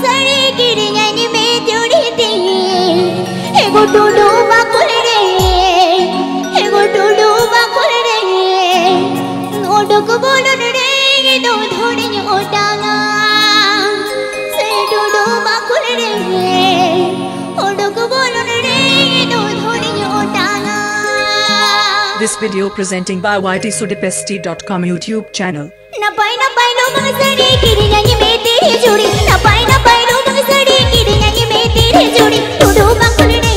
सड़ी गिरियन में जुड़ी थी एगो टुडू बकुल रे एगो टुडू बकुल रे ओडक बोलन रे दो धोड़ी ओटांगा से टुडू बकुल रे ओडक बोलन रे दो धोड़ी ओटांगा। This video presenting by ytsudipesti.com YouTube channel. ना पाई लो मगसड़ी गिरियन में तेरी जोड़ी ना पाई लो मगसड़ी गिरियन में तेरी जोड़ी टुडू बकुल रे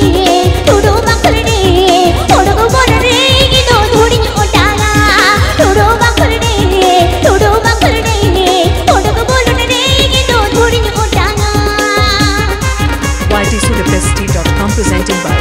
ओडक बोलन रे दो धोड़ी ओटांगा टुडू बकुल रे ओडक बोलन रे दो धोड़ी ओटांगा। ytsudipesti.com presenting by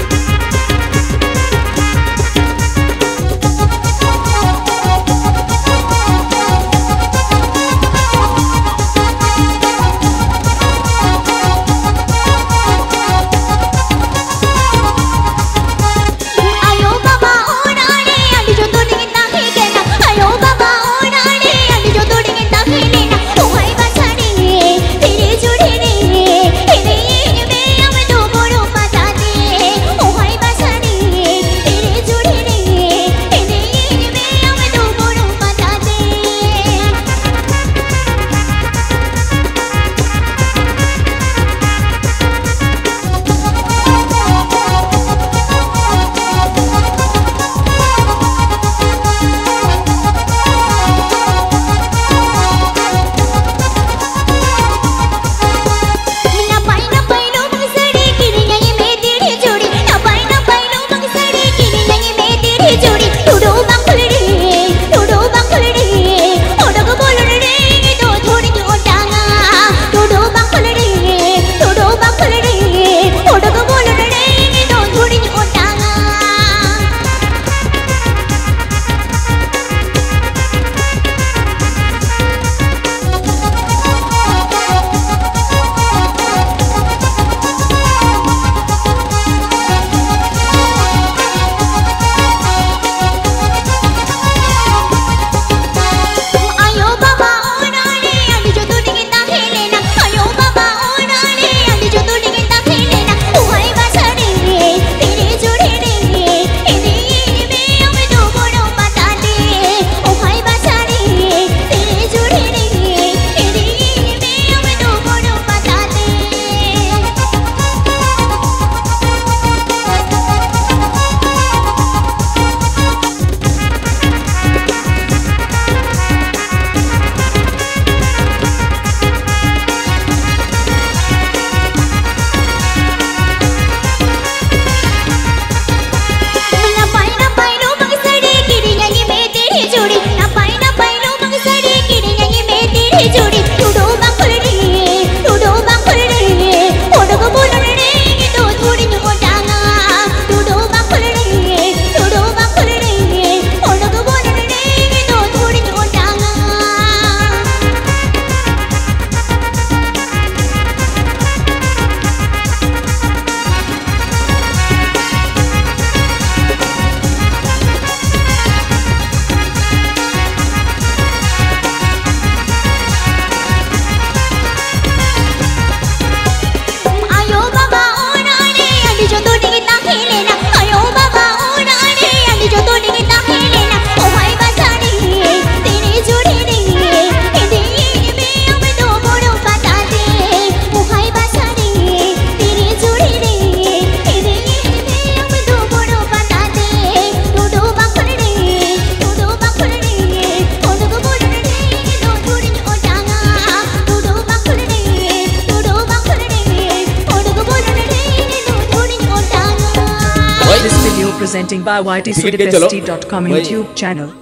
presenting by ytsudipesti.com YouTube channel.